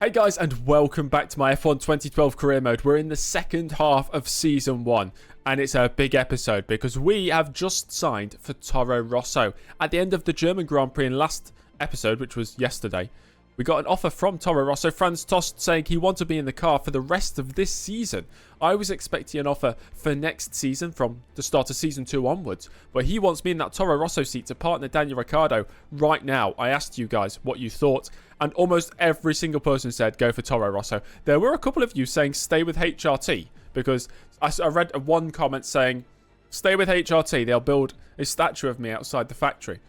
Hey guys, and welcome back to my F1 2012 career mode. We're in the second half of season 1, and it's a big episode because we have just signed for Toro Rosso. At the end of the German Grand Prix in last episode, which was yesterday, we got an offer from Toro Rosso, Franz Tost, saying he wanted to be in the car for the rest of this season. I was expecting an offer for next season from the start of season 2 onwards, but he wants me in that Toro Rosso seat to partner Daniel Ricciardo right now. I asked you guys what you thought, and almost every single person said go for Toro Rosso. There were a couple of you saying stay with HRT, because I read one comment saying stay with HRT, they'll build a statue of me outside the factory.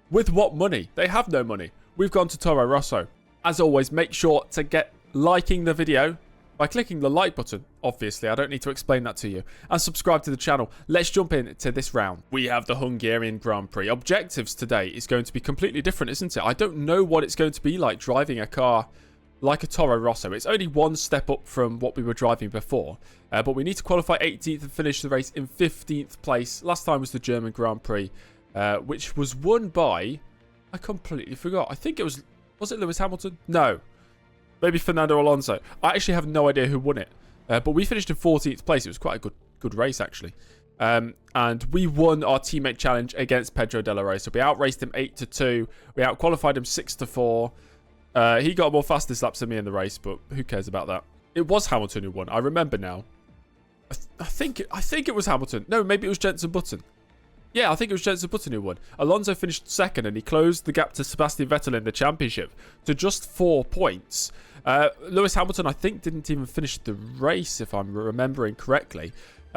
With what money? They have no money. We've gone to Toro Rosso. As always, make sure to get liking the video by clicking the like button. Obviously, I don't need to explain that to you. And subscribe to the channel. Let's jump into this round. We have the Hungarian Grand Prix. Objectives today is going to be completely different, isn't it? I don't know what it's going to be like driving a car like a Toro Rosso. It's only one step up from what we were driving before. But we need to qualify 18th and finish the race in 15th place. Last time was the German Grand Prix, which was won by... I completely forgot. I think it was... Was it Lewis Hamilton? No. Maybe Fernando Alonso. I actually have no idea who won it. But we finished in 14th place. It was quite a good race, actually. And we won our teammate challenge against Pedro de la Rosa. We outraced him 8-2. We outqualified him 6-4. He got more fastest laps than me in the race, but who cares about that? It was Hamilton who won. I remember now. I think it was Hamilton. No, maybe it was Jenson Button. Yeah, I think it was Jenson Button who won. Alonso finished second, and he closed the gap to Sebastian Vettel in the championship to just 4 points. Lewis Hamilton, I think, didn't even finish the race, if I'm remembering correctly.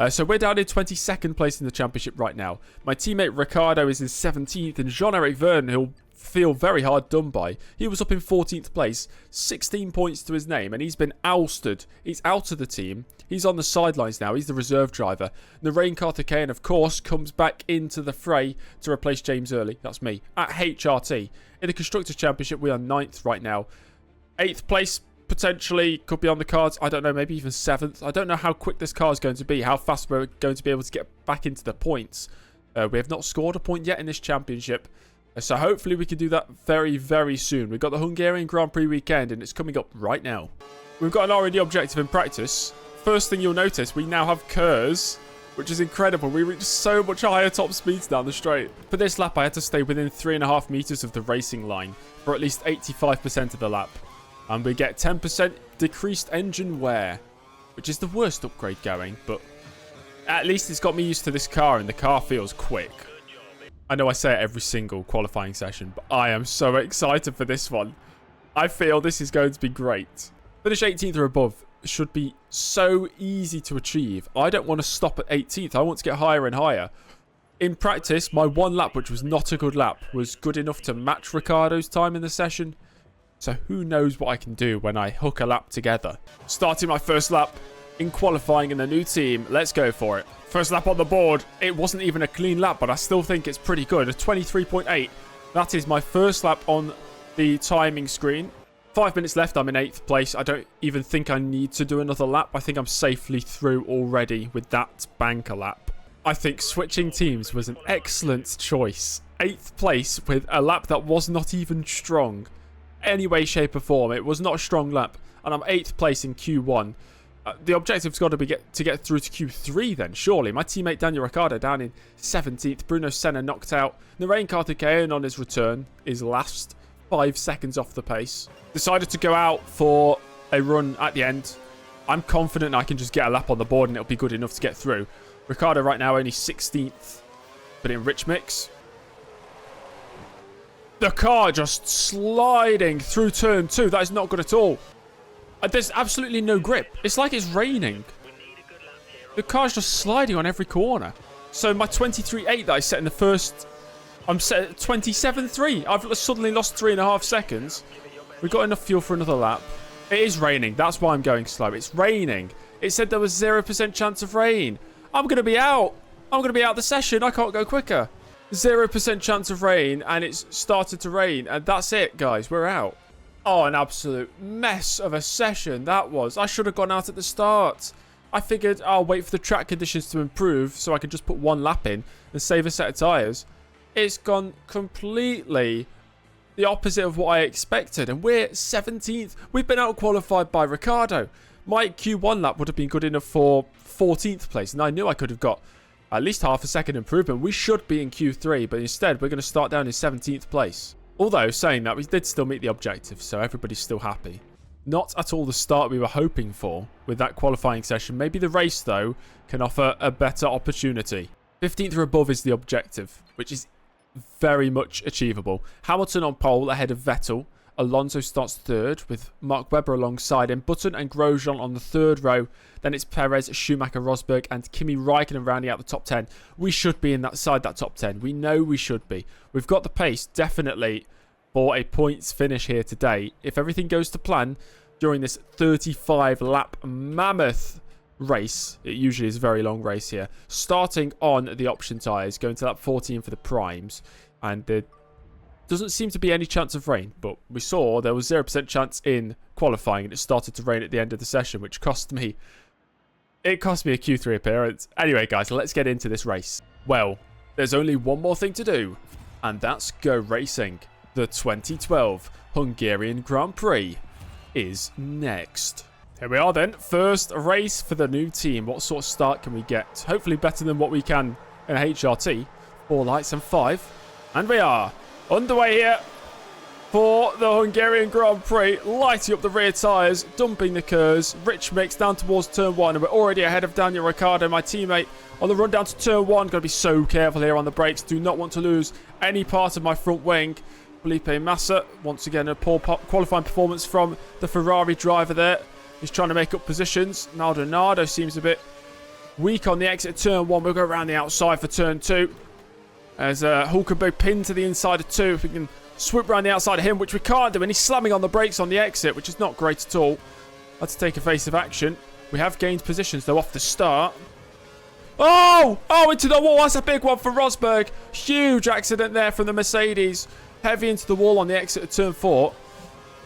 So we're down in 22nd place in the championship right now. My teammate Ricciardo is in 17th, and Jean-Eric Vergne, who'll feel very hard done by. He was up in 14th place, 16 points to his name, and he's been ousted. He's out of the team. He's on the sidelines now. He's the reserve driver. Narain Karthikeyan, of course, comes back into the fray to replace James Early. That's me. At HRT. In the Constructors' Championship, we are 9th right now. 8th place, potentially, could be on the cards. I don't know, maybe even 7th. I don't know how quick this car is going to be, how fast we're going to be able to get back into the points. We have not scored a point yet in this championship. So hopefully we can do that very, very soon. We've got the Hungarian Grand Prix weekend, and it's coming up right now. We've got an already objective in practice. First thing you'll notice, we now have KERS, which is incredible. We reach so much higher top speeds down the straight. For this lap, I had to stay within 3.5 meters of the racing line for at least 85% of the lap. And we get 10% decreased engine wear, which is the worst upgrade going, but at least it's got me used to this car, and the car feels quick. I know I say it every single qualifying session, but I am so excited for this one. I feel this is going to be great. Finish 18th or above should be so easy to achieve. I don't want to stop at 18th. I want to get higher and higher. In practice, my one lap, which was not a good lap, was good enough to match Ricciardo's time in the session. So who knows what I can do when I hook a lap together. Starting my first lap in qualifying in a new team. Let's go for it. First lap on the board. It wasn't even a clean lap, but I still think it's pretty good. A 23.8. That is my first lap on the timing screen. 5 minutes left. I'm in 8th place. I don't even think I need to do another lap. I think I'm safely through already with that banker lap. I think switching teams was an excellent choice. 8th place with a lap that was not even strong. Any way, shape or form. It was not a strong lap. And I'm 8th place in Q1. The objective's got to be to get through to Q3 then, surely. My teammate Daniel Ricciardo down in 17th. Bruno Senna knocked out. Narain Karthikeyan on his return is last. 5 seconds off the pace. Decided to go out for a run at the end. I'm confident I can just get a lap on the board and it'll be good enough to get through. Ricciardo right now only 16th. But in rich mix. The car just sliding through turn 2. That is not good at all. There's absolutely no grip. It's like it's raining. The car's just sliding on every corner. So my 23.8 that I set in the first... I'm set at 27.3. I've suddenly lost 3.5 seconds. We've got enough fuel for another lap. It is raining. That's why I'm going slow. It's raining. It said there was 0% chance of rain. I'm going to be out. I'm going to be out the session. I can't go quicker. 0% chance of rain, and it's started to rain. And that's it, guys. We're out. Oh, an absolute mess of a session that was. I should have gone out at the start. I figured I'll wait for the track conditions to improve so I can just put one lap in and save a set of tyres. It's gone completely the opposite of what I expected. And we're 17th. We've been out-qualified by Ricciardo. My Q1 lap would have been good enough for 14th place. And I knew I could have got at least half a second improvement. We should be in Q3, but instead we're going to start down in 17th place. Although, saying that, we did still meet the objective, so everybody's still happy. Not at all the start we were hoping for with that qualifying session. Maybe the race, though, can offer a better opportunity. 15th or above is the objective, which is very much achievable. Hamilton on pole ahead of Vettel. Alonso starts third with Mark Webber alongside him. Button and Grosjean on the third row. Then it's Perez, Schumacher, Rosberg and Kimi Raikkonen rounding out the top 10. We should be in that top 10. We know we should be. We've got the pace definitely for a points finish here today. If everything goes to plan during this 35 lap mammoth race, it usually is a very long race here, starting on the option tyres, going to lap 14 for the primes, and there doesn't seem to be any chance of rain, but we saw there was 0% chance in qualifying and it started to rain at the end of the session, which cost me a Q3 appearance. Anyway guys, let's get into this race. Well, there's only one more thing to do, and that's go racing. The 2012 Hungarian Grand Prix is next. Here we are then. First race for the new team. What sort of start can we get? Hopefully better than what we can in a HRT. 4 lights and 5. And we are underway here for the Hungarian Grand Prix. Lighting up the rear tyres, dumping the curves. Rich mix down towards turn 1. And we're already ahead of Daniel Ricciardo, my teammate, on the run down to turn 1. Got to be so careful here on the brakes. Do not want to lose any part of my front wing. Felipe Massa, once again, a poor qualifying performance from the Ferrari driver there. He's trying to make up positions. Maldonado seems a bit weak on the exit of turn 1. We'll go around the outside for turn 2. As Hulkenberg pinned to the inside of 2. If we can swoop around the outside of him, which we can't do. And he's slamming on the brakes on the exit, which is not great at all. Let's take evasive action. We have gained positions, though, off the start. Oh! Oh, into the wall. That's a big one for Rosberg. Huge accident there from the Mercedes. Heavy into the wall on the exit of turn 4.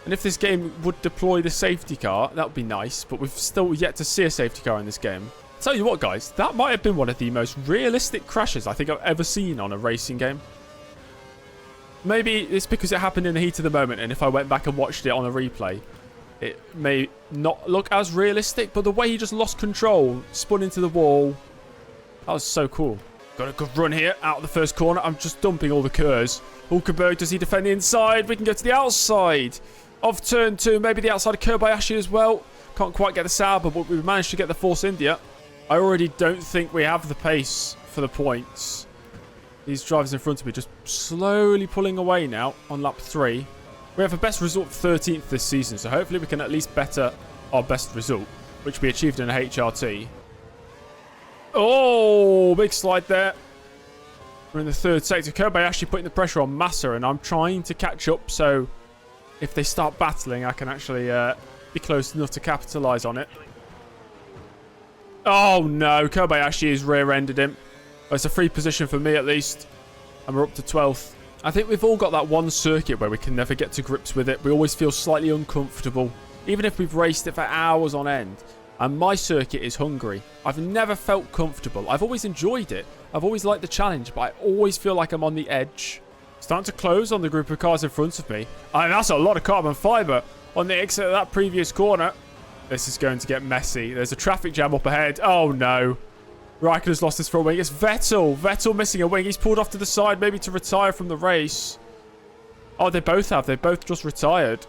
And if this game would deploy the safety car, that would be nice. But we've still yet to see a safety car in this game. Tell you what, guys, that might have been one of the most realistic crashes I think I've ever seen on a racing game. Maybe it's because it happened in the heat of the moment, and if I went back and watched it on a replay, it may not look as realistic. But the way he just lost control, spun into the wall, that was so cool. Got a good run here out of the first corner. I'm just dumping all the curves. Hulkenberg, does he defend the inside? We can go to the outside of turn 2. Maybe the outside of Kobayashi as well. Can't quite get the Sauber, but we managed to get the Force India. I already don't think we have the pace for the points. These drivers in front of me just slowly pulling away now on lap 3. We have a best result 13th this season, so hopefully we can at least better our best result, which we achieved in a HRT. Oh, big slide there. We're in the third sector. Kobayashi putting the pressure on Massa, and I'm trying to catch up, so if they start battling, I can actually be close enough to capitalise on it. Oh no, Kobayashi has rear-ended him. Well, it's a free position for me at least. And we're up to 12th. I think we've all got that one circuit where we can never get to grips with it. We always feel slightly uncomfortable, even if we've raced it for hours on end. And my circuit is Hungary. I've never felt comfortable. I've always enjoyed it. I've always liked the challenge, but I always feel like I'm on the edge. Starting to close on the group of cars in front of me. And that's a lot of carbon fibre on the exit of that previous corner. This is going to get messy. There's a traffic jam up ahead. Oh no. Raikkonen's lost his front wing. It's Vettel. Vettel missing a wing. He's pulled off to the side, maybe to retire from the race. Oh, they both have. They both just retired.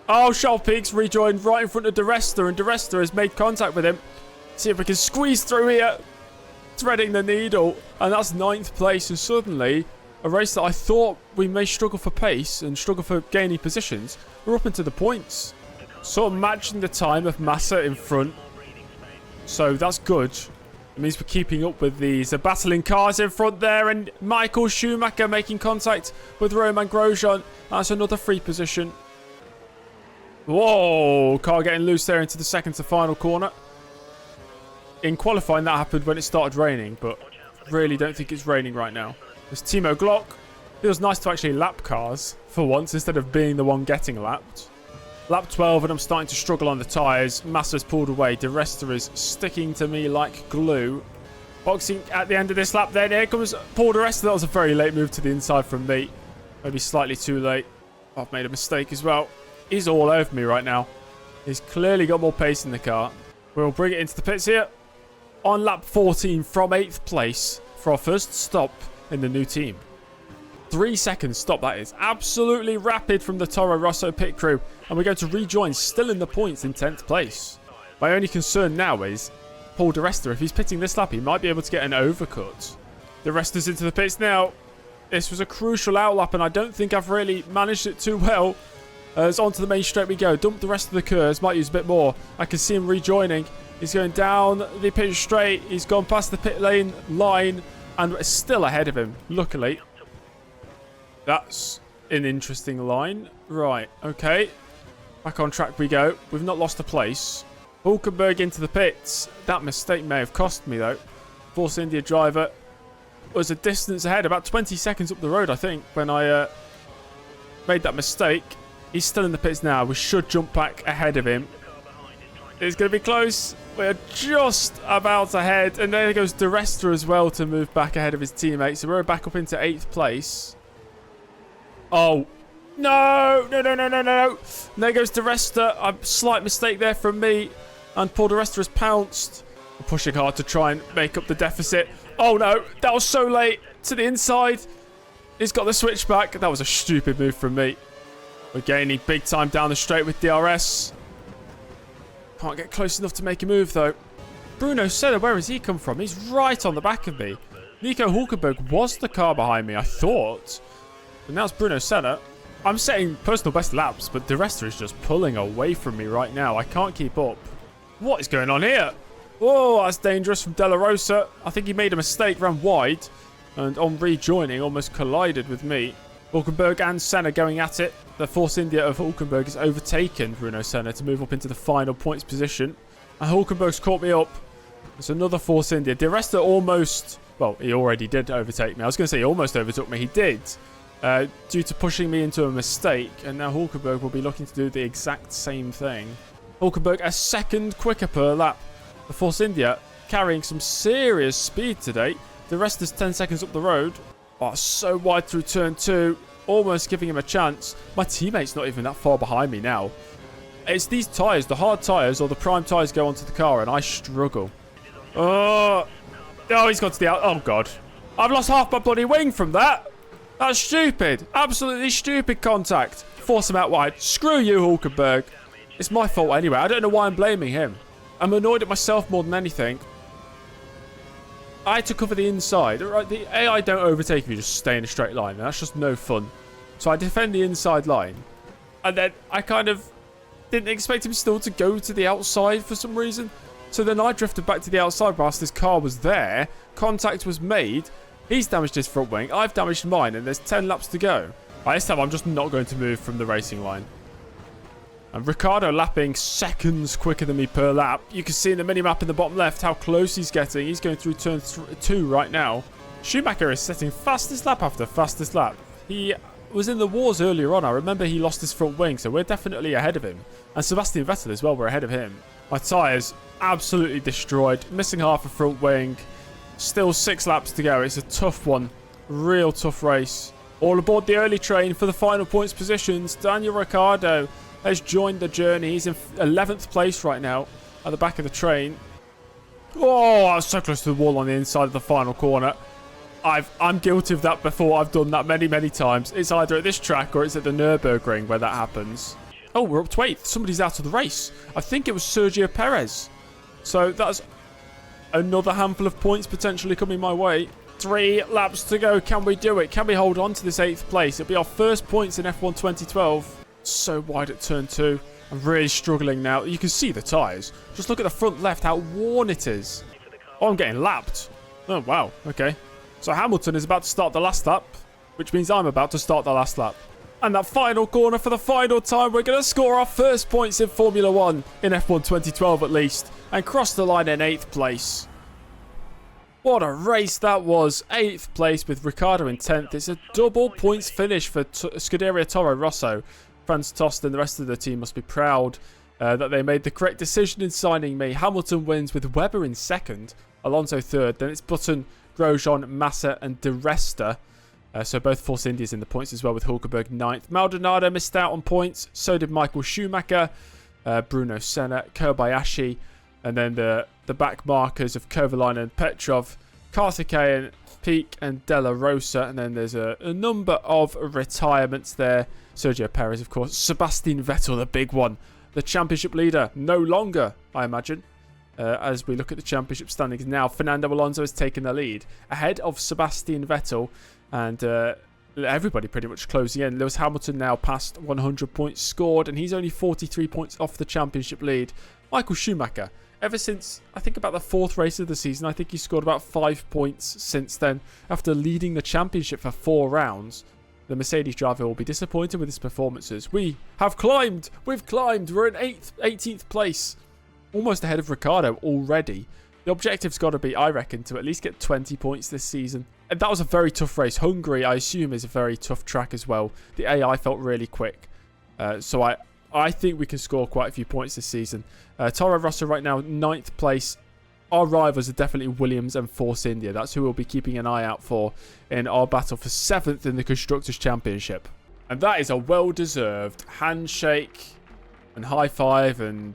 Oh, Charles Pique's rejoined right in front of De Resta, and De Resta has made contact with him. See if we can squeeze through here. Threading the needle. And that's 9th place. And suddenly, a race that I thought we may struggle for pace and struggle for gaining positions, we're up into the points. Sort of matching the time of Massa in front. So that's good. It means we're keeping up with these battling cars in front there. And Michael Schumacher making contact with Roman Grosjean. That's another free position. Whoa, car getting loose there into the second to final corner. In qualifying, that happened when it started raining, but really don't think it's raining right now. There's Timo Glock. Feels nice to actually lap cars for once instead of being the one getting lapped. Lap 12 and I'm starting to struggle on the tyres. Massa's pulled away. De Resta is sticking to me like glue. Boxing at the end of this lap then. Here comes Paul De Resta. That was a very late move to the inside from me. Maybe slightly too late. I've made a mistake as well. He's all over me right now. He's clearly got more pace in the car. We'll bring it into the pits here. On lap 14 from 8th place for our first stop in the new team. 3 seconds stop, that is. Absolutely rapid from the Toro Rosso pit crew. And we're going to rejoin, still in the points in 10th place. My only concern now is Paul Di Resta. If he's pitting this lap, he might be able to get an overcut. Di Resta's into the pits now. This was a crucial outlap, and I don't think I've really managed it too well. As onto the main straight we go. Dump the rest of the curves. Might use a bit more. I can see him rejoining. He's going down the pit straight. He's gone past the pit lane line. And we're still ahead of him, luckily. That's an interesting line. Right, okay. Back on track we go. We've not lost a place. Hulkenberg into the pits. That mistake may have cost me, though. Force India driver was a distance ahead. About 20 seconds up the road, I think, when I made that mistake. He's still in the pits now. We should jump back ahead of him. It's going to be close. We're just about ahead. And there goes Di Resta as well to move back ahead of his teammates. So we're back up into 8th place. Oh. No. No. There goes Di Resta. A slight mistake there from me. And Paul Di Resta has pounced. I'm pushing hard to try and make up the deficit. Oh, no. That was so late. To the inside. He's got the switchback. That was a stupid move from me. We're gaining big time down the straight with DRS. Can't get close enough to make a move, though. Bruno Senna, where has he come from? He's right on the back of me. Nico Hulkenberg was the car behind me, I thought. But now it's Bruno Senna. I'm setting personal best laps, but Di Resta is just pulling away from me right now. I can't keep up. What is going on here? Oh, that's dangerous from Della Rosa. I think he made a mistake, ran wide. And on rejoining, almost collided with me. Hulkenberg and Senna going at it. The Force India of Hulkenberg has overtaken Bruno Senna to move up into the final points position. And Hulkenberg's caught me up. There's another Force India. Di Resta almost... Well, he already did overtake me. I was going to say he almost overtook me. He did. Due to pushing me into a mistake. And now Hulkenberg will be looking to do the exact same thing. Hulkenberg a second quicker per lap. The Force India carrying some serious speed today. Di Resta's 10 seconds up the road. Oh, so wide through turn 2. Almost giving him a chance. My teammate's not even that far behind me now. It's these tyres, the hard tyres or the prime tyres go onto the car and I struggle. Oh, he's got to the out. Oh, God. I've lost half my bloody wing from that. That's stupid. Absolutely stupid contact. Force him out wide. Screw you, Hulkenberg. It's my fault anyway. I don't know why I'm blaming him. I'm annoyed at myself more than anything. I had to cover the inside. Right, the AI don't overtake if you just stay in a straight line. That's just no fun. So I defend the inside line. And then I kind of didn't expect him still to go to the outside for some reason. So then I drifted back to the outside whilst his car was there. Contact was made. He's damaged his front wing. I've damaged mine. And there's 10 laps to go. Right, this time I'm just not going to move from the racing line. And Ricciardo lapping seconds quicker than me per lap. You can see in the mini-map in the bottom left how close he's getting. He's going through turn 2 right now. Schumacher is setting fastest lap after fastest lap. He was in the wars earlier on. I remember he lost his front wing, so we're definitely ahead of him. And Sebastian Vettel as well, we're ahead of him. My tyres absolutely destroyed. Missing half a front wing. Still 6 laps to go. It's a tough one. Real tough race. All aboard the early train for the final points positions. Daniel Ricciardo has joined the journey. He's in 11th place right now at the back of the train. Oh, I was so close to the wall on the inside of the final corner. I'm guilty of that before. I've done that many, many times. It's either at this track or it's at the Nürburgring where that happens. Oh, we're up to 8th. Somebody's out of the race. I think it was Sergio Perez. So that's another handful of points potentially coming my way. 3 laps to go. Can we do it? Can we hold on to this 8th place? It'll be our first points in F1 2012. So wide at turn 2. I'm really struggling now. You can see the tyres. Just look at the front left, how worn it is. Oh, I'm getting lapped. Oh, wow. Okay. So Hamilton is about to start the last lap, which means I'm about to start the last lap. And that final corner for the final time, we're going to score our first points in Formula 1 in F1 2012 at least, and cross the line in 8th place. What a race that was. 8th place with Ricciardo in 10th. It's a double points finish for Scuderia Toro Rosso. Franz Tost and the rest of the team must be proud that they made the correct decision in signing me. Hamilton wins with Webber in 2nd, Alonso 3rd. Then it's Button, Grosjean, Massa and Di Resta So both Force Indias in the points as well, with Hulkenberg 9th. Maldonado missed out on points. So did Michael Schumacher, Bruno Senna, Kobayashi. And then the back markers of Kovalainen and Petrov, Karthikeyan, Peak and Della Rosa. And then there's a number of retirements there. Sergio Perez, of course. Sebastian Vettel, the big one. The championship leader, no longer, I imagine. As we look at the championship standings now, Fernando Alonso has taken the lead ahead of Sebastian Vettel. And everybody pretty much closing in. Lewis Hamilton now past 100 points scored. And he's only 43 points off the championship lead. Michael Schumacher, ever since, I think, about the 4th race of the season, I think he scored about 5 points since then. After leading the championship for 4 rounds, the Mercedes driver will be disappointed with his performances. We have climbed. We've climbed. We're in 18th place. Almost ahead of Ricciardo already. The objective's got to be, I reckon, to at least get 20 points this season. And that was a very tough race. Hungary, I assume, is a very tough track as well. The AI felt really quick. So I think we can score quite a few points this season. Toro Rosso right now, 9th place. Our rivals are definitely Williams and Force India. That's who we'll be keeping an eye out for in our battle for 7th in the Constructors' Championship. And that is a well-deserved handshake and high five and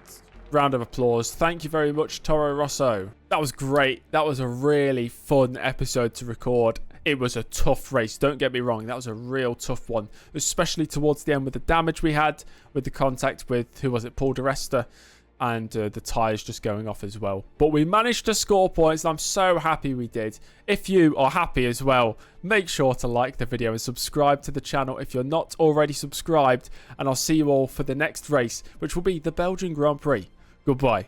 round of applause. Thank you very much, Toro Rosso. That was great. That was a really fun episode to record. It was a tough race, don't get me wrong. That was a real tough one, especially towards the end with the damage we had, with the contact with, who was it, Paul di Resta, and the tyres just going off as well. But we managed to score points, and I'm so happy we did. If you are happy as well, make sure to like the video and subscribe to the channel if you're not already subscribed, and I'll see you all for the next race, which will be the Belgian Grand Prix. Goodbye.